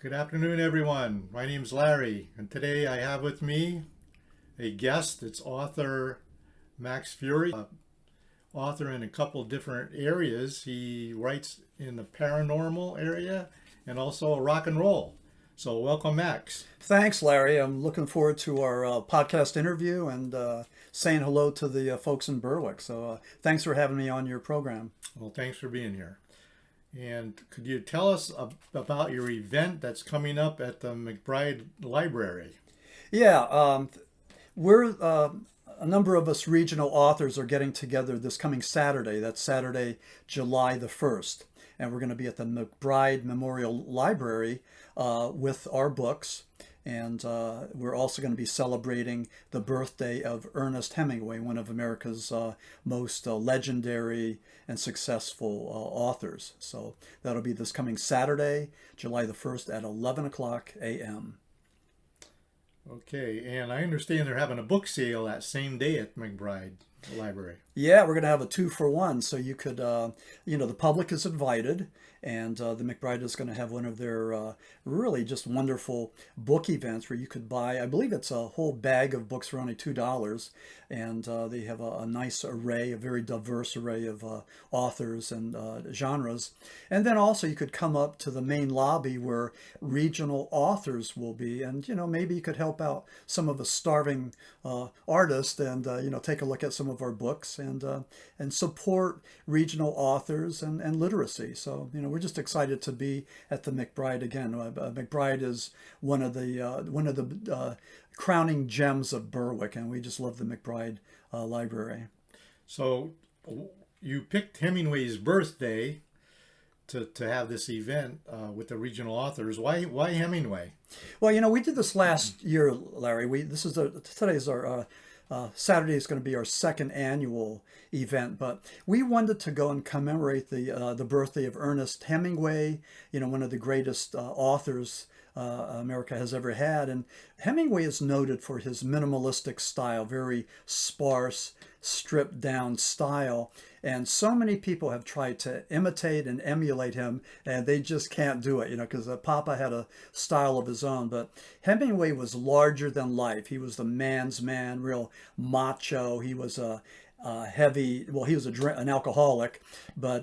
Good afternoon, everyone. My name's Larry, and today I have with me a guest. It's author Max Furek, author in a couple different areas. He writes in the paranormal area and also rock and roll. So welcome, Max. Thanks, Larry. I'm looking forward to our podcast interview and saying hello to the folks in Berwick. So thanks for having me on your program. Well, thanks for being here. And could you tell us about your event that's coming up at the McBride Library? Yeah, we're a number of us regional authors are getting together this coming Saturday. That's Saturday, July the 1st. And we're going to be at the McBride Memorial Library with our books. And we're also going to be celebrating the birthday of Ernest Hemingway, one of America's most legendary and successful authors. So that'll be this coming Saturday, July the 1st at 11 o'clock a.m. Okay, and I understand they're having a book sale that same day at McBride Library. Yeah, we're going to have a 2-for-1. So you could, the public is invited, and the McBride is going to have one of their really just wonderful book events where you could buy, I believe it's a whole bag of books for only $2. And they have a nice array, a very diverse array of authors and genres. And then also you could come up to the main lobby where regional authors will be. And, maybe you could help out some of the starving artists and, take a look at some of our books and support regional authors and literacy. So, we're just excited to be at the McBride again. McBride is one of the crowning gems of Berwick, and we just love the McBride Library. So you picked Hemingway's birthday to have this event with the regional authors. Why Hemingway? Well, we did this last year, Larry. Today's our Saturday is going to be our second annual event, but we wanted to go and commemorate the birthday of Ernest Hemingway, one of the greatest authors America has ever had. And Hemingway is noted for his minimalistic style, very sparse, stripped down style. And so many people have tried to imitate and emulate him, and they just can't do it, because Papa had a style of his own. But Hemingway was larger than life. He was the man's man, real macho. He was a he was an alcoholic, but,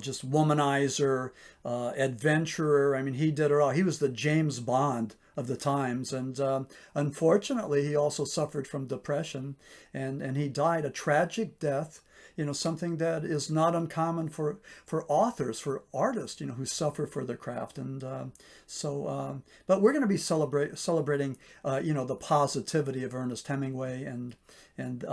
just womanizer, adventurer. I mean, he did it all. He was the James Bond of the times. And unfortunately, he also suffered from depression, and he died a tragic death. Something that is not uncommon for authors, for artists, who suffer for their craft. And but we're going to be celebrating, the positivity of Ernest Hemingway and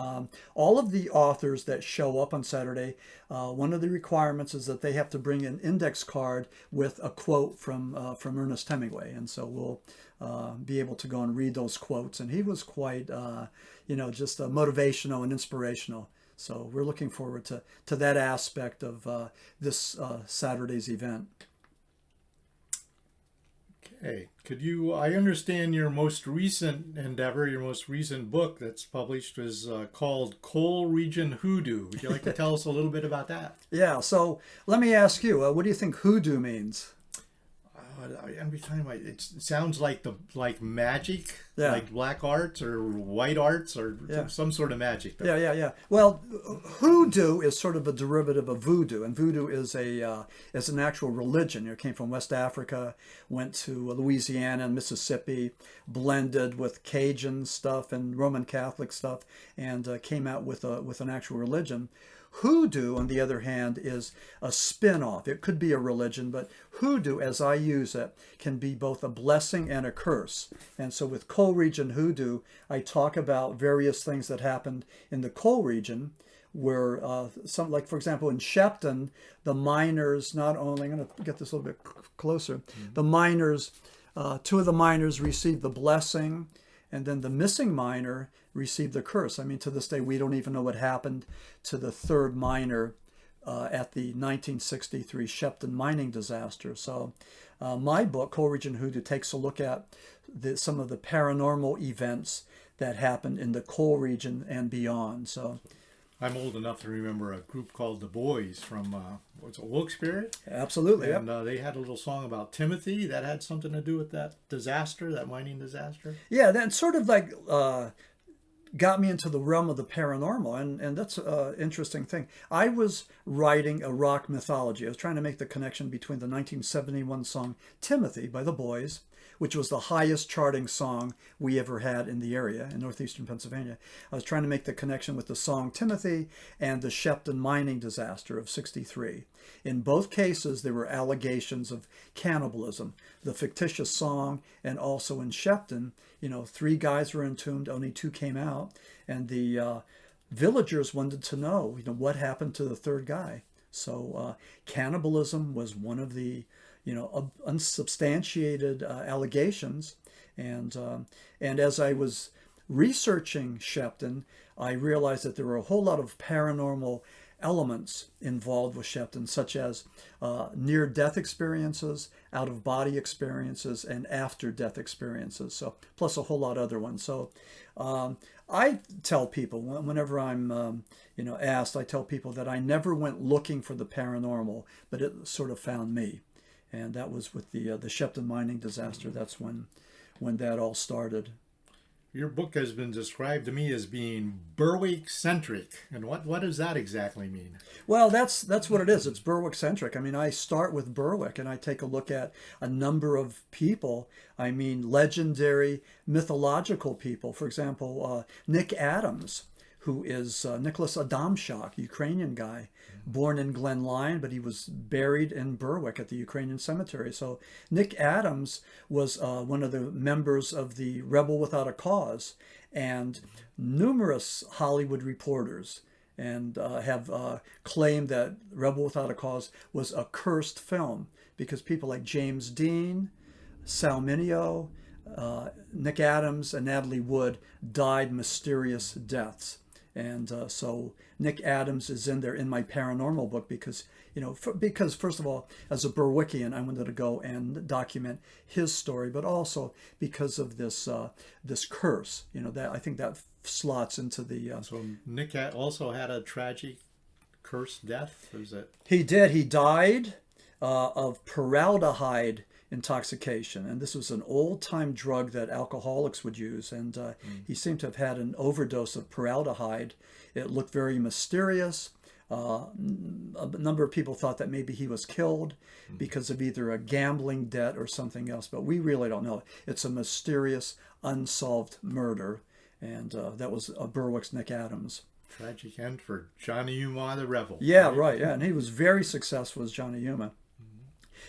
all of the authors that show up on Saturday. One of the requirements is that they have to bring an index card with a quote from Ernest Hemingway. And so we'll be able to go and read those quotes. And he was quite, just motivational and inspirational. So we're looking forward to that aspect of this Saturday's event. Okay. I understand your most recent endeavor, your most recent book that's published is called Coal Region Hoodoo. Would you like to tell us a little bit about that? Yeah, so let me ask you, what do you think hoodoo means? Every time it sounds like magic, Yeah. like black arts or white arts or Yeah. some sort of magic. Yeah. Well, hoodoo is sort of a derivative of voodoo, and voodoo is an actual religion. It came from West Africa, went to Louisiana and Mississippi, blended with Cajun stuff and Roman Catholic stuff, and came out with an actual religion. Hoodoo, on the other hand, is a spin-off. It could be a religion, but hoodoo, as I use it, can be both a blessing and a curse. And so with coal region hoodoo, I talk about various things that happened in the coal region where for example, in Shepton, the miners not only, I'm going to get this a little bit closer, the miners, two of the miners received the blessing, and then the missing miner received the curse. I mean, to this day, we don't even know what happened to the third miner at the 1963 Shepton mining disaster. So my book, Coal Region Hoodoo, takes a look at some of the paranormal events that happened in the coal region and beyond. So I'm old enough to remember a group called the Boys from what's it, Wilkes-Barre, Absolutely. and they had a little song about Timothy that had something to do with that disaster, that mining disaster. Yeah, that sort of like got me into the realm of the paranormal, and that's an interesting thing. I was writing a rock mythology. I was trying to make the connection between the 1971 song Timothy by the Boys, which was the highest charting song we ever had in the area in northeastern Pennsylvania. I was trying to make the connection with the song Timothy and the Shepton mining disaster of '63. In both cases, there were allegations of cannibalism. The fictitious song, and also in Shepton, 3 guys were entombed, only 2 came out, and the villagers wanted to know, what happened to the 3rd guy. So cannibalism was one of the unsubstantiated allegations. And as I was researching Shepton, I realized that there were a whole lot of paranormal elements involved with Shepton, such as near-death experiences, out-of-body experiences, and after-death experiences. So, plus a whole lot of other ones. So, I tell people whenever I'm, asked, I tell people that I never went looking for the paranormal, but it sort of found me. And that was with the Shepton mining disaster. That's when that all started. Your book has been described to me as being Berwick-centric. And what does that exactly mean? Well, that's what it is. It's Berwick-centric. I mean, I start with Berwick and I take a look at a number of people. I mean, legendary, mythological people. For example, Nick Adams, who is Nicholas Adamczak, Ukrainian guy, born in Glen Lyon, but he was buried in Berwick at the Ukrainian cemetery. So Nick Adams was one of the members of the Rebel Without a Cause, and numerous Hollywood reporters and have claimed that Rebel Without a Cause was a cursed film because people like James Dean, Sal Mineo, Nick Adams, and Natalie Wood died mysterious deaths. And so Nick Adams is in there in my paranormal book because, because first of all, as a Berwickian, I wanted to go and document his story, but also because of this this curse, that I think that slots into the. So Nick also had a tragic cursed death. Is it? He did. He died of formaldehyde intoxication, and this was an old-time drug that alcoholics would use, and he seemed to have had an overdose of formaldehyde. It looked very mysterious. A number of people thought that maybe he was killed because of either a gambling debt or something else, but we really don't know. It's a mysterious, unsolved murder, and that was Berwick's Nick Adams. Tragic end for Johnny Yuma the Rebel. Yeah, right. Yeah, and he was very successful as Johnny Yuma.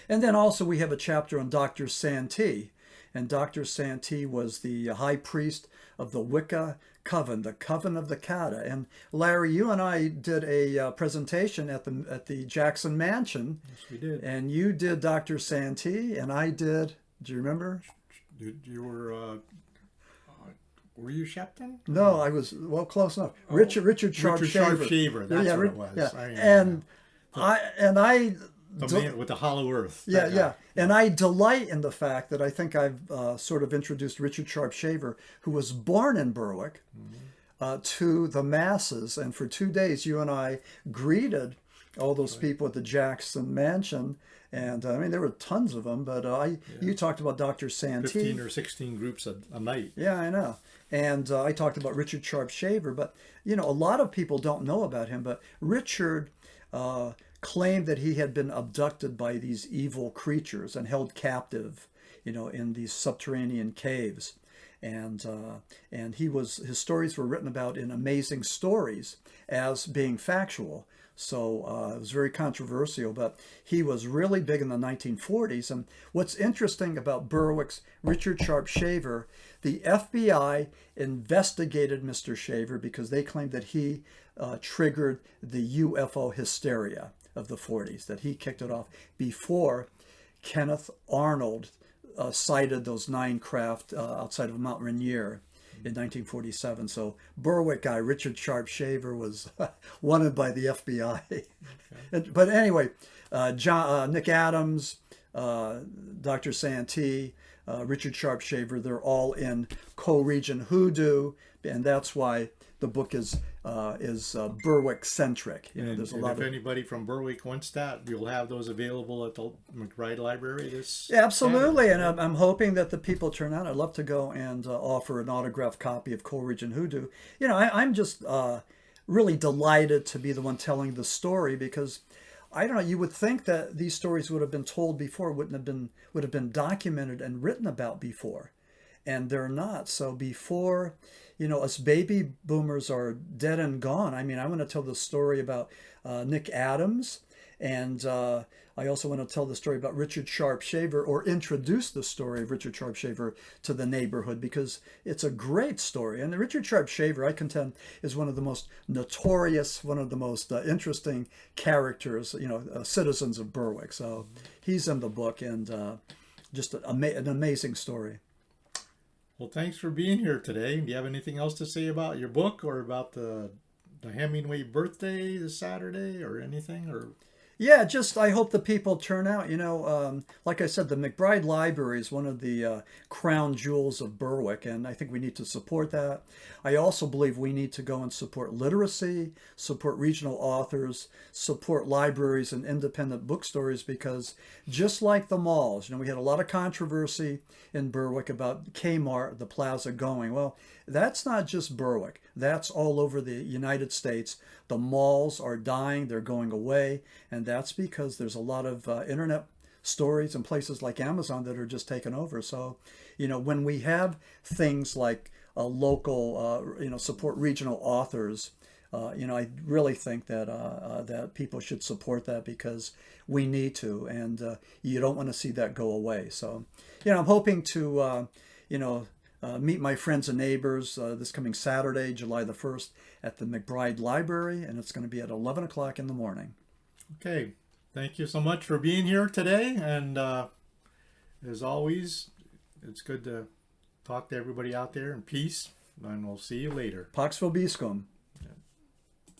And then also we have a chapter on Dr. Santee. And Dr. Santee was the high priest of the Wicca Coven, the Coven of the Kata. And Larry, you and I did a presentation at the Jackson Mansion. Yes, we did. And you did Dr. Santee, and I did. Do you remember? You were you Shepton? No, I was close enough. Richard Sharp Shaver. That's what it was. Yeah. I the man with the hollow earth. Yeah. And I delight in the fact that I think I've sort of introduced Richard Sharp Shaver, who was born in Berwick, to the masses. And for 2 days, you and I greeted all those people at the Jackson Mansion. And I mean, there were tons of them, but you talked about Dr. Santee. 15 or 16 groups a night. Yeah, I know. And I talked about Richard Sharp Shaver, but, a lot of people don't know about him, but Richard claimed that he had been abducted by these evil creatures and held captive, in these subterranean caves. And his stories were written about in Amazing Stories as being factual. So it was very controversial, but he was really big in the 1940s. And what's interesting about Berwick's Richard Sharp Shaver, the FBI investigated Mr. Shaver because they claimed that he triggered the UFO hysteria of the 40s, that he kicked it off before Kenneth Arnold sighted those 9 craft outside of Mount Rainier in 1947. So Berwick guy Richard Sharp Shaver was wanted by the FBI. Okay. But anyway, Nick Adams, Dr. Santee, Richard Sharpshaver. They're all in co-region Hoodoo, and that's why the book is Berwick centric. You know, And, there's a and lot if of anybody from Berwick wants that, you'll have those available at the McBride Library this Yeah, absolutely, Saturday. and I'm hoping that the people turn out. I'd love to go and offer an autographed copy of Coleridge and Hoodoo. You know, I'm just really delighted to be the one telling the story because I don't know. You would think that these stories would have been told before, would have been documented and written about before, and they're not. So before, you know, us baby boomers are dead and gone. I mean, I want to tell the story about Nick Adams, and I also want to tell the story about Richard Sharpshaver, or introduce the story of Richard Sharpshaver to the neighborhood, because it's a great story. And Richard Sharpshaver, I contend, is one of the most notorious, one of the most interesting characters, you know, citizens of Berwick. So he's in the book, and just an amazing story. Well, thanks for being here today. Do you have anything else to say about your book or about the Hemingway birthday this Saturday or anything? Or Yeah, just I hope the people turn out. You know, like I said, the McBride Library is one of the crown jewels of Berwick, and I think we need to support that. I also believe we need to go and support literacy, support regional authors, support libraries and independent bookstores, because just like the malls, you know, we had a lot of controversy in Berwick about Kmart, the plaza going. Well, that's not just Berwick. That's all over the United States. The malls are dying, they're going away, and that's because there's a lot of internet stories and places like Amazon that are just taken over. So, you know, when we have things like local, you know, support regional authors, you know, I really think that that people should support that, because we need to, and you don't want to see that go away. So, you know, I'm hoping to, you know, meet my friends and neighbors this coming Saturday, July the 1st, at the McBride Library, and it's going to be at 11 o'clock in the morning. okay, thank you so much for being here today. And as always, it's good to talk to everybody out there in peace, and we'll see you later. Pax vobiscum.